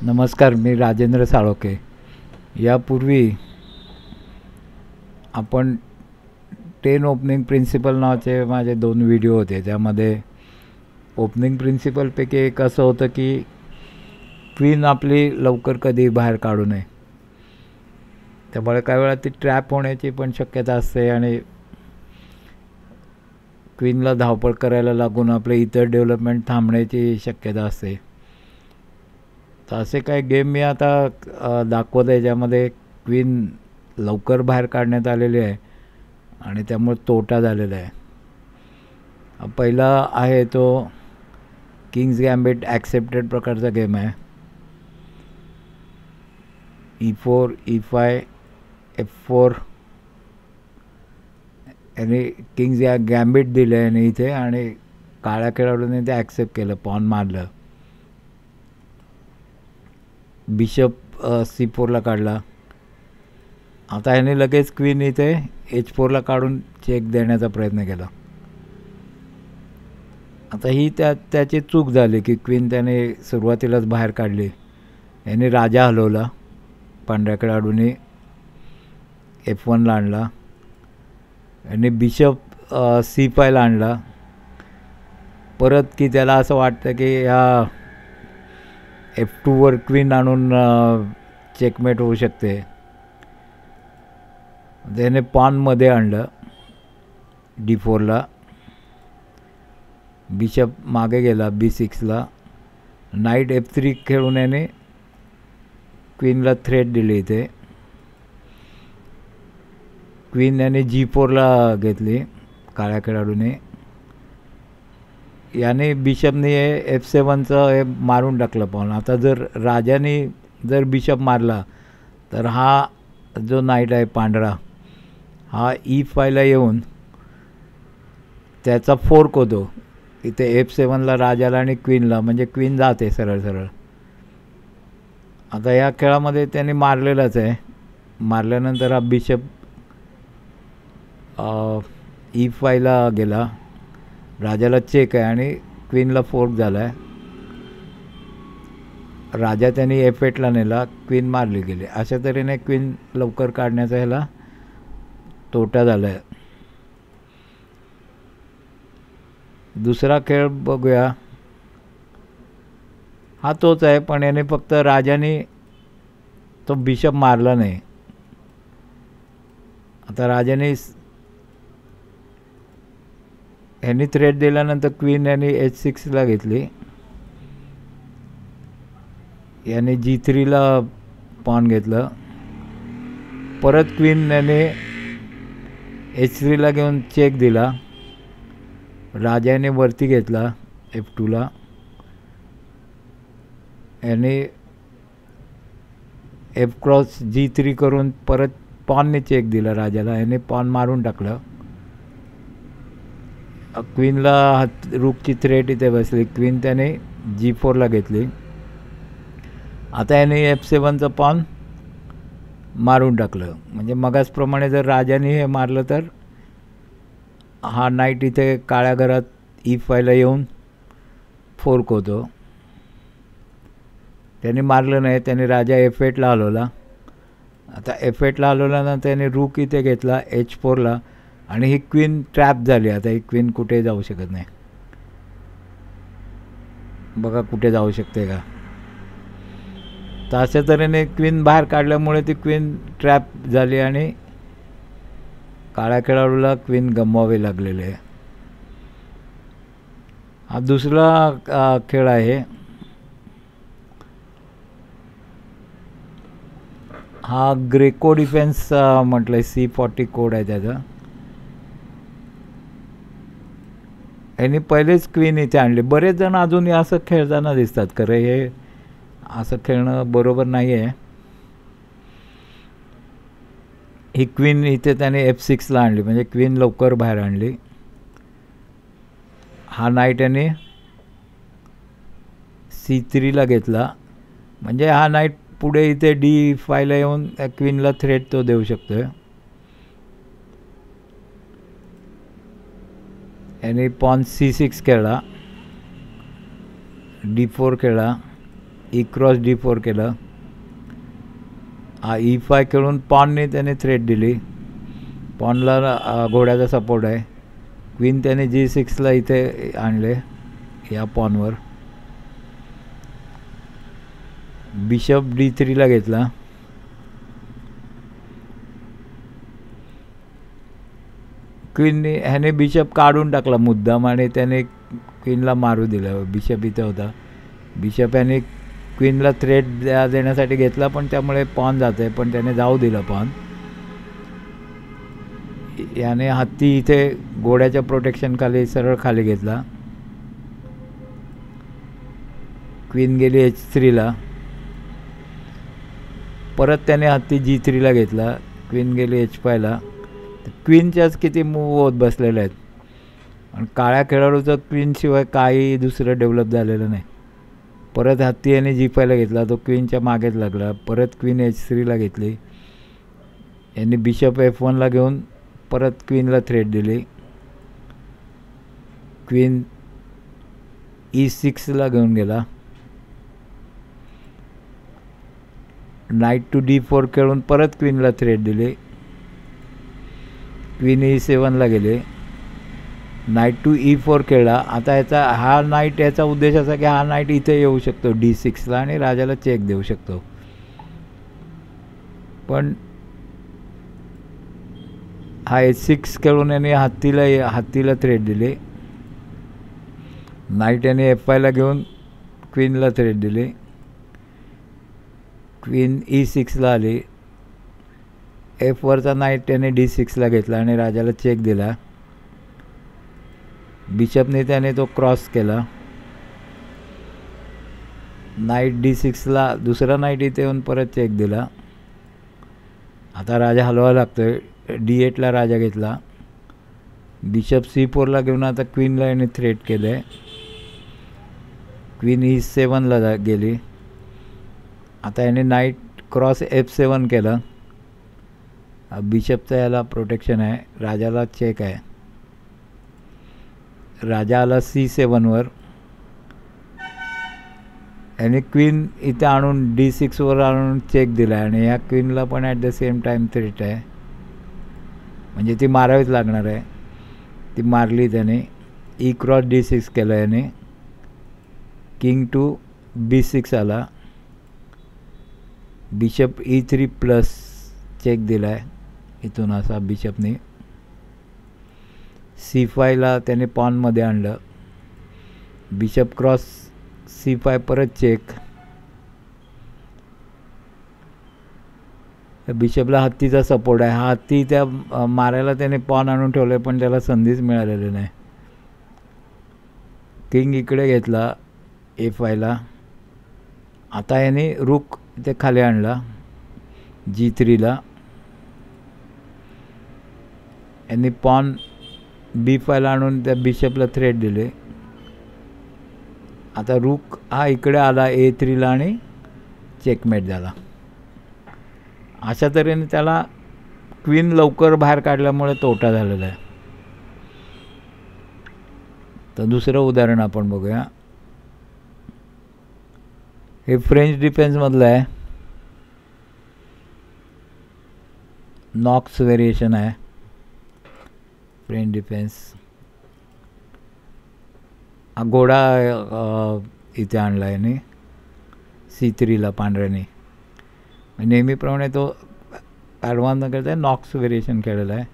नमस्कार, मी राजेंद्र साळोखे. यापूर्वी आपण 10 ओपनिंग प्रिन्सिपल नावाचे माझे 2 व्हिडिओ होते. त्यामध्ये ओपनिंग प्रिन्सिपलपैकी एक असं होतं की क्वीन आपली लवकर कधी बाहेर काढू नये. त्यामुळे काही वेळा ती ट्रॅप होण्याची पण शक्यता असते आणि क्वीनला धावपळ करायला लागून आपले इतर डेव्हलपमेंट थांबण्याची शक्यता असते. तर असे काही गेम मी आता दाखवत आहे ज्यामध्ये क्वीन लवकर बाहेर काढण्यात आलेली आहे आणि त्यामुळे तोटा झालेला आहे. पहिला आहे तो किंग्स गॅम्बिट ॲक्सेप्टेड प्रकारचा गेम आहे. E4 E5 F4 यांनी किंग्स गॅम्बिट दिले आणि इथे आणि काळ्या खेळाडूने ते ॲक्सेप्ट केलं, पॉन मारलं. बिशप C4ला काढला. आता ह्याने लगेच क्वीन इथे H4ला काढून चेक देण्याचा प्रयत्न केला. आता ही त्याची चूक झाली की क्वीन त्याने सुरुवातीलाच बाहेर काढली. याने राजा हलवला, पांढऱ्या खेळाडूने F1ला आणला आणि बिशप C5ला आणला. परत की त्याला असं वाटतं की ह्या F2वर क्वीन आणून चेकमेट होऊ शकते. त्याने पॉनमध्ये आणलं D4ला. बिशप मागे गेला B6ला. नाईट F3 खेळून याने क्वीनला थ्रेट दिली. इथे क्वीन याने G4ला घेतली काळ्या खेळाडूने. याने बिशपने F7चं हे मारून टाकलं पॉन. आता जर राजाने जर बिशप मारला तर हा जो नाईट आहे पांढरा हा E5ला येऊन त्याचा फोर्क होतो. इथे F7ला राजाला आणि क्वीनला, म्हणजे क्वीन जाते सरळ सरळ. आता या खेळामध्ये त्यांनी मारलेलाच आहे. मारल्यानंतर हा बिशप E5ला गेला. राजाला चेक आहे आणि क्वीनला फोर्क झाला आहे. राजा त्यांनी F8ला नेला, क्वीन मारली गेली. अशा तऱ्हेने क्वीन लवकर काढण्याचा ह्याला तोटा झाला आहे. दुसरा खेळ बघूया. हा तोच आहे, पण याने फक्त राजाने तो बिशप मारला नाही. आता राजाने ह्यांनी थ्रेट दिल्यानंतर क्वीन यांनी H6ला घेतली. याने G3ला पॉन घेतलं. परत क्वीन याने H3ला घेऊन चेक दिला. राजाने वरती घेतला F2ला. याने F क्रॉस G3 करून परत पॉनने चेक दिला राजाला. याने पॉन मारून टाकलं. क्वीनला रूकची थ्रेट इथे बसली. क्वीन त्याने G4ला घेतली. आता याने F7चं पॉन मारून टाकलं. म्हणजे मगाचप्रमाणे जर राजाने हे मारलं तर हा नाईट इथे काळ्या घरात E5ला येऊन फोर्क होतो. त्याने मारलं नाही. त्याने राजा F8ला हलवला. आता F8ला हलवल्यानंतर त्याने रूक इथे घेतला H4ला आणि ही क्वीन ट्रॅप झाली. आता ही क्वीन कुठे जाऊ शकत नाही. बघा कुठे जाऊ शकते का. तर अशा तऱ्हेने क्वीन बाहेर काढल्यामुळे ती क्वीन ट्रॅप झाली आणि काळ्या खेळाडूला क्वीन गमवावे लागलेले आहे. हा दुसरा खेळ आहे. हा ग्रेको डिफेन्स म्हटलं आहे. C40 कोड आहे त्याचा. यांनी पहिलेच क्वीन इथे आणली. बरेच जण अजूनही असं खेळताना दिसतात. खरं हे असं खेळणं बरोबर नाही आहे. ही क्वीन इथे त्याने F6ला आणली, म्हणजे क्वीन लवकर बाहेर आणली. हा नाईट याने C3ला घेतला, म्हणजे हा नाईट पुढे इथे D5ला येऊन त्या क्वीनला थ्रेट तो देऊ शकतोय. याने पॉन C6 खेळला. D4 खेळला. ई क्रॉस D4 केलं. E5 खेळून पॉनने त्याने थ्रेट दिली. पॉनला घोड्याचा सपोर्ट आहे. क्वीन त्याने G6ला इथे आणले या पॉनवर. बिशप D3ला घेतला. क्वीनने ह्याने बिशप काढून टाकला मुद्दाम आणि त्याने क्वीनला मारू दिलं. बिशप इथे होता. बिशप याने क्वीनला थ्रेट देण्यासाठी घेतला, पण त्यामुळे पॉन जाते, पण त्याने जाऊ दिलं पॉन. याने हत्ती इथे घोड्याच्या प्रोटेक्शन खाली सरळ खाली घेतला. क्वीन गेली H3ला. परत त्याने हत्ती G3ला घेतला. क्वीन गेली H5ला. क्वीनच्याच किती मूव होत बसलेले आहेत. आणि काळ्या खेळाडूचं क्वीनशिवाय काही दुसरं डेव्हलप झालेलं नाही. परत हत्ती याने G5ला घेतला. तो क्वीनच्या मागेच लागला. परत क्वीन H3ला घेतली. यांनी बिशप F1ला घेऊन परत क्वीनला थ्रेट दिली. क्वीन E6ला घेऊन गेला. नाईट टू D4 खेळून परत क्वीनला थ्रेट दिली. क्वीन E7ला गेले. नाईट टू E4 खेळला. आता हा नाईट याचा उद्देश असा की हा नाईट इथे येऊ शकतो D6ला आणि राजाला चेक देऊ शकतो. पण हा H6 खेळून याने हत्तीला थ्रेट दिली. नाईट याने F5ला घेऊन क्वीनला थ्रेट दिली. क्वीन E6ला आली. F वरचा नाईट त्याने D6ला घेतला आणि राजाला चेक दिला. बिशपने त्याने तो क्रॉस केला. नाईट D6ला दुसरा नाईट इथे येऊन परत चेक दिला. आता राजा हलवा लागतोय. D8ला राजा घेतला. बिशप C4ला घेऊन आता क्वीनला याने थ्रेट केलं आहे. क्वीन E7ला गेली. आता याने नाईट क्रॉस F7 केलं. बिशपचा याला प्रोटेक्शन आहे. राजाला चेक आहे. राजा आला C7वर. याने क्वीन इथे आणून D6वर आणून चेक दिला आणि ह्या क्वीनला पण at the same time threat आहे. म्हणजे ती मारावीच लागणार आहे. ती मारली त्याने. ई क्रॉस D6 केलं याने. किंग टू B6 आला. बिशप E3 प्लस चेक दिला आहे इथून असा बिशपने. C5ला त्याने पॉनमध्ये आणलं. बिशप क्रॉस C5 परत चेक. बिशपला हत्तीचा सपोर्ट आहे. हा हत्ती त्या मारायला त्याने पॉन आणून ठेवलं आहे, पण त्याला संधीच मिळालेली नाही. किंग इकडे घेतला A5ला. आता याने रुक इथे खाली आणला G3ला. यांनी पॉन B5ला आणून त्या बिशपला थ्रेट दिले. आता रुक हा इकडे आला A3ला आणि चेकमेट झाला. अशा तऱ्हेने त्याला क्वीन लवकर बाहेर काढल्यामुळे तोटा झालेला आहे. तर दुसरं उदाहरण आपण बघूया. हे फ्रेंच डिफेन्समधलं आहे. नॉक्स व्हेरिएशन आहे फ्रेंच डिफेन्स. हा घोडा इथे आणला आहे C3ला पांढऱ्याने. नेहमीप्रमाणे तो ॲडव्हान्स न करता नॉक्स व्हेरिएशन खेळलेला आहे.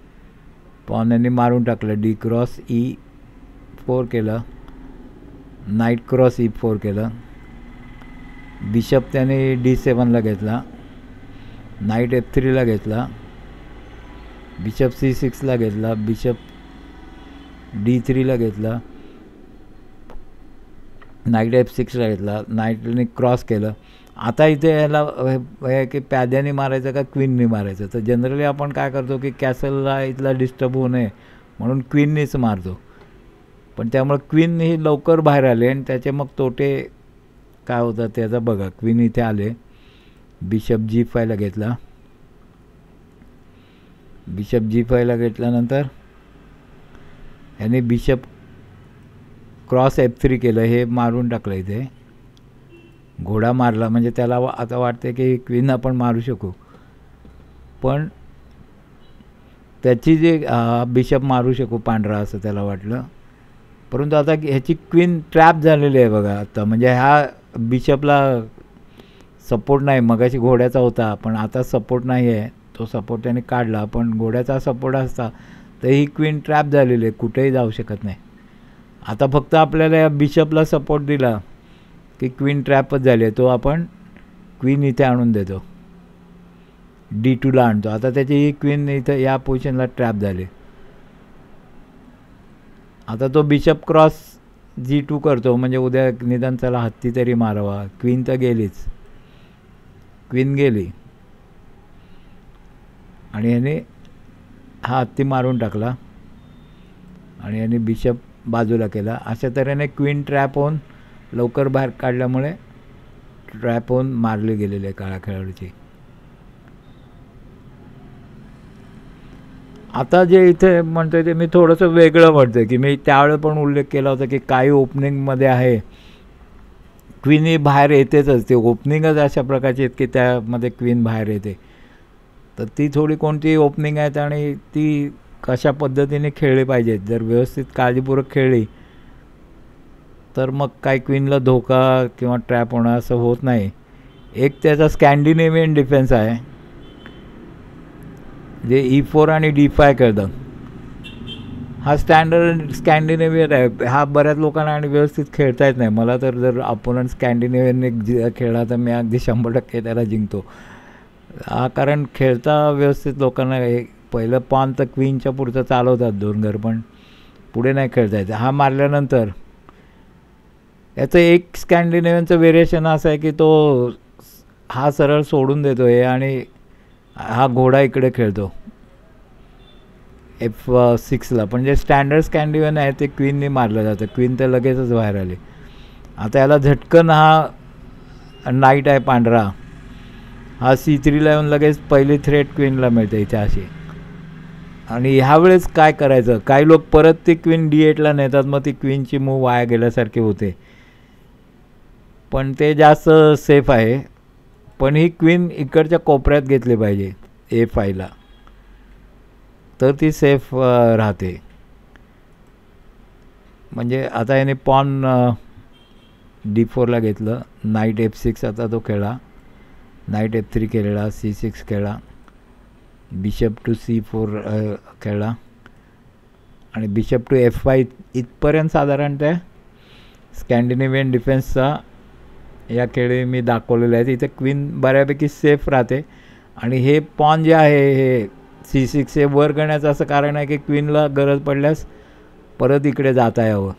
पॉनने मारून टाकलं. D क्रॉस E4 केलं. नाईट क्रॉस E4 केलं. बिशप त्याने D7ला घेतला. नाईट F3ला घेतला. बिशप C6ला घेतला. बिशप D3ला घेतला. नाईट F6ला घेतला. नाईटने क्रॉस केलं. आता इथे याला हे की प्याद्याने मारायचं का क्वीनने मारायचं. तर जनरली आपण काय करतो की कॅसलला इथला डिस्टर्ब होऊ नये म्हणून क्वीननेच मारतो. पण त्यामुळे क्वीन ही लवकर बाहेर आले आणि त्याचे मग तोटे काय होतात त्याचा बघा. क्वीन इथे आले. बिशप G5ला घेतला. बिशप G5ला घेतल्यानंतर याने बिशप क्रॉस F3 केलं. हे मारून टाकलं इथे. घोडा मारला म्हणजे त्याला आता वाटते की क्वीन आपण मारू शकू, पण त्याची जे बिशप मारू शकू पांढरा असं त्याला वाटलं. परंतु आता ह्याची क्वीन ट्रॅप झालेली आहे बघा आता. म्हणजे ह्या बिशपला सपोर्ट नाही. मगाशी घोड्याचा होता पण आता सपोर्ट नाही आहे. तो सपोर्ट त्याने काढला, पण घोड्याचा सपोर्ट असता तर ही क्वीन ट्रॅप झालेली आहे, कुठेही जाऊ शकत नाही. आता फक्त आपल्याला या बिशपला सपोर्ट दिला की क्वीन ट्रॅपच झाली आहे. तो आपण क्वीन इथे आणून देतो, D2ला आणतो. आता त्याची ही क्वीन इथं या पोझिशनला ट्रॅप झाली. आता तो बिशप क्रॉस G2 करतो म्हणजे उद्या निदान चला हत्ती तरी मारावा. क्वीन तर गेलीच, क्वीन गेली आणि याने हा हत्ती मारून टाकला आणि याने बिशप बाजूला केला. अशा तऱ्हेने क्वीन ट्रॅप होऊन लवकर बाहेर काढल्यामुळे ट्रॅप होऊन मारली गेलेली आहे काळ्या खेळाडूची. आता जे इथे म्हणतोय ते मी थोडंसं वेगळं म्हणतोय की मी त्यावेळेस पण उल्लेख केला होता की काही ओपनिंगमध्ये आहे क्वीन ही बाहेर येतेच. ते ओपनिंगच अशा प्रकारची आहेत की त्यामध्ये क्वीन बाहेर येते. तर ती थोडी कोणती ओपनिंग आहेत आणि ती कशा पद्धतीने खेळली पाहिजेत. जर व्यवस्थित काळजीपूर्वक खेळली तर मग काय क्वीनला धोका किंवा ट्रॅप होणं असं होत नाही. एक त्याचा स्कॅन्डिनेवियन डिफेन्स आहे जे E4 आणि D5 खेळतं. हा स्टँडर्ड स्कॅन्डिनेवियन आहे. हा बऱ्याच लोकांना आणि व्यवस्थित खेळता येत नाही. मला तर जर अपोनंट स्कॅन्डिनेवियन खेळला तर मी अगदी 100% त्याला जिंकतो. कारण खेळता व्यवस्थित लोकांना पहिलं पॉन तर क्वीनच्या पुढचं चालवतात 2 घर, पण पुढे नाही खेळता येतं. हा मारल्यानंतर याचं एक स्कॅन्डिनेवियनचं व्हेरिएशन असं आहे की तो हा सरळ सोडून देतो आहे आणि हा घोडा इकडे खेळतो F6ला. पण जे स्टँडर्ड स्कॅन्डिनेवियन आहे ते क्वीनने मारलं जातं. क्वीन तर लगेचच बाहेर आली. आता याला झटकन हा नाईट आहे पांढरा, हा C3ला येऊन लगेच पहिली थ्रेट क्वीनला मिळते इथे अशी. आणि ह्यावेळेस काय करायचं, काही लोक परत ती क्वीन D8ला नेतात, मग ती क्वीनची मूव वाया गेल्यासारखी होते. पण ते जास्त सेफ आहे. पण ही क्वीन इकडच्या कोपऱ्यात घेतली पाहिजे A5ला, तर ती सेफ राहते. म्हणजे आता याने पॉन D4ला घेतलं, नाईट F6 आता तो खेळला, नाईट F3 खेळला, C6 खेळला, बिशप टू C4 खेळला आणि बिशप टू F5 इथपर्यंत साधारणतः स्कॅन्डिनेवियन डिफेन्सचा या खेळी मी दाखवलेले आहेत. इथे क्वीन बऱ्यापैकी सेफ राहते आणि हे पॉन जे आहे हे C6 हे वर करण्याचं असं कारण आहे की क्वीनला गरज पडल्यास परत इकडे जाता यावं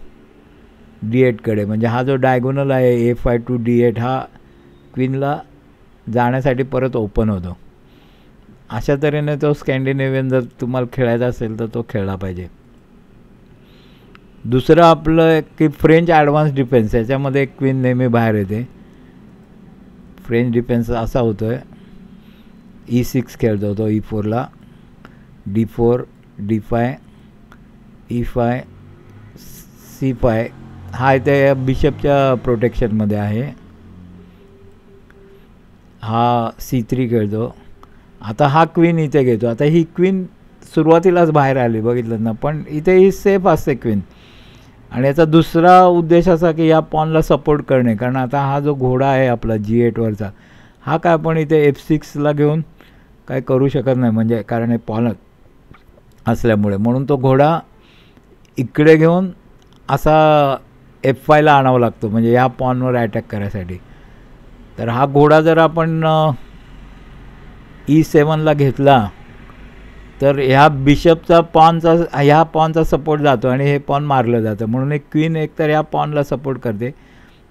D8कडे. म्हणजे हा जो डायगोनल आहे A5 टू D8 हा क्वीनला जाण्यासाठी परत ओपन होतो. अशा तऱ्हेने तो स्कॅन्डिनेवियन जर तुम्हाला खेळायचा असेल तर तो खेळला पाहिजे. दुसरं आपलं की फ्रेंच ॲडव्हान्स डिफेन्स, याच्यामध्ये क्वीन नेहमी बाहेर येते. फ्रेंच डिफेन्स असा होतो आहे, E6 खेळतो तो E4ला, D4, D5, E5, C5. हा इथे बिशपच्या प्रोटेक्शनमध्ये आहे. हा C3 खेळतो. आता हा क्वीन इथे घेतो. आता ही क्वीन सुरुवातीलाच बाहेर आली बघितलं ना, पण इथे ही सेफ असते क्वीन. आणि याचा दुसरा उद्देश असा की या पॉनला सपोर्ट करणे, कारण आता हा जो घोडा आहे आपला G8वरचा हा काय आपण इथे F6ला घेऊन काय करू शकत नाही, म्हणजे कारण हे पॉन असल्यामुळे. म्हणून तो घोडा इकडे घेऊन असा F5ला आणावा लागतो, म्हणजे ह्या पॉनवर अटॅक करायसाठी. तर हा घोडा जर आपण E7ला घेतला तर ह्या बिशपचा ह्या पॉनचा सपोर्ट जातो आणि हे पॉन मारलं जातं. म्हणून एक क्वीन एकतर ह्या पॉनला सपोर्ट करते,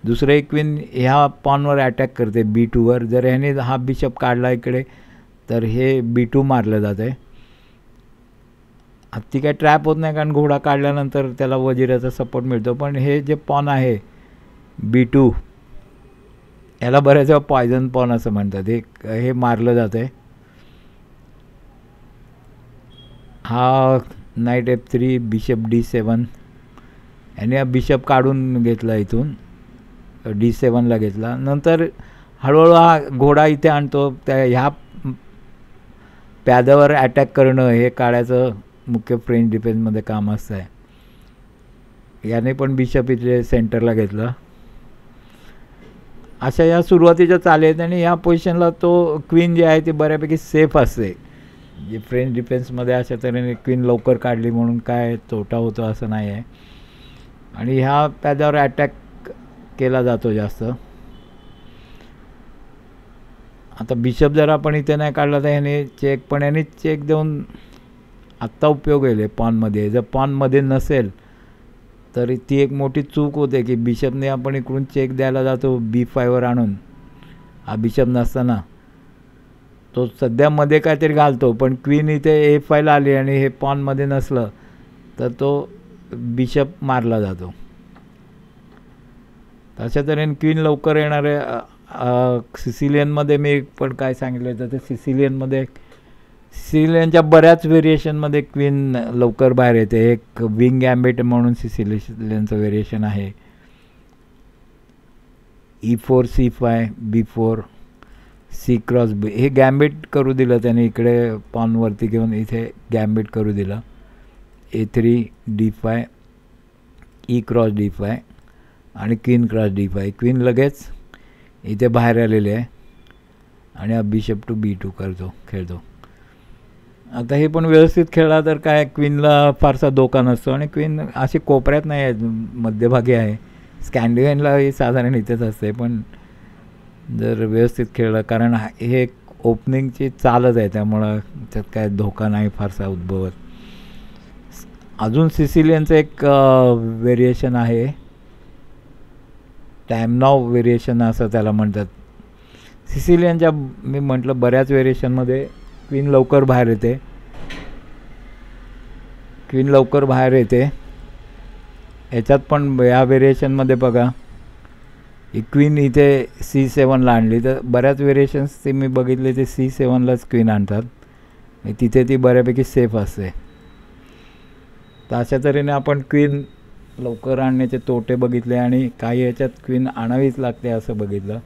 दुसरं एक क्वीन ह्या पॉनवर अटॅक करते B2वर. जर ह्याने हा बिशप काढला इकडे तर हे B2 मारलं जातं आहे. ती काय ट्रॅप होत नाही कारण घोडा काढल्यानंतर त्याला वजिराचा सपोर्ट मिळतो. पण हे जे पॉन आहे B2 याला बऱ्याच वेळा पॉयझन पॉन असं म्हणतात, हे मारलं जातं आहे. हा नाईट F3, बिशप D7, याने हा बिशप काढून घेतला इथून D7ला घेतला. नंतर हळूहळू हा घोडा इथे आणतो, त्या ह्या प्याद्यावर अटॅक करणं हे काळ्याचं मुख्य फ्रेंच डिफेन्समध्ये काम असतं आहे. याने पण बिशप इथे सेंटरला घेतलं. अशा या सुरुवातीच्या चाली आहेत आणि ह्या पोझिशनला तो क्वीन जी आहे ती बऱ्यापैकी सेफ असते. जे फ्रेंच डिफेन्समध्ये अशा तऱ्हेने क्वीन लवकर काढली म्हणून काय तोटा होतो असं नाही आहे. आणि ह्या प्याद्यावर अटॅक केला जातो जास्त. आता बिशप जर आपण इथे नाही काढला तर ह्याने चेक, पण ह्याने चेक देऊन आत्ता उपयोग येईल पॉनमध्ये. जर पॉनमध्ये नसेल तर ती एक मोठी चूक होते की बिशपने आपण इकडून चेक द्यायला जातो B5वर आणून. हा बिशप नसताना तो सध्या मध्ये काहीतरी घालतो, पण क्वीन इथे A5ला आली आणि हे पॉनमध्ये नसलं तर तो बिशप मारला जातो. अशा तऱ्हेने क्वीन लवकर येणारे सिसिलियनमध्ये मी पण काय सांगितलं तर ते सिसिलियनच्या बऱ्याच व्हेरिएशनमध्ये क्वीन लवकर बाहेर येते. एक विंग गॅम्बिट म्हणून सिसिलियनचं व्हेरिएशन आहे. E4 C5 B4 C cross B हे गॅम्बिट करू दिलं त्याने. इकडे पॉनवरती घेऊन इथे गॅम्बिट करू दिलं. A3 D5 E cross D5 आणि क्वीन क्रॉस D5. क्वीन लगेच इथे बाहेर आलेले आहे आणि हा बिशप टू B2 खेळतो. आता हे पण व्यवस्थित खेळला तर काय क्वीनला फारसा धोका नसतो. आणि क्वीन अशी कोपऱ्यात नाही आहे, मध्यभागी आहे. स्कॅन्डिनेव्हियनला ही साधारण इथेच असते, पण जर व्यवस्थित खेळलं, कारण हे एक ओपनिंगची चालच आहे त्यामुळं त्यात काय धोका नाही फारसा उद्भवत. अजून सिसिलियनचं एक व्हेरिएशन आहे, टॅमनॉव व्हेरिएशन असं त्याला म्हणतात. सिसिलियनच्या मी म्हटलं बऱ्याच व्हेरिएशनमध्ये क्वीन लवकर बाहेर येते. याच्यात पण या व्हेरिएशनमध्ये बघा ही क्वीन इथे C7ला आणली, तर बऱ्याच व्हेरिएशन्स ते मी बघितले ते C7लाच क्वीन आणतात. तिथे ती बऱ्यापैकी सेफ असते. तर अशा तऱ्हेने आपण क्वीन लवकर आणण्याचे तोटे बघितले आणि काही याच्यात क्वीन आणावीच लागते असं बघितलं.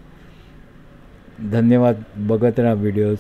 धन्यवाद. बघत राहा व्हिडिओज.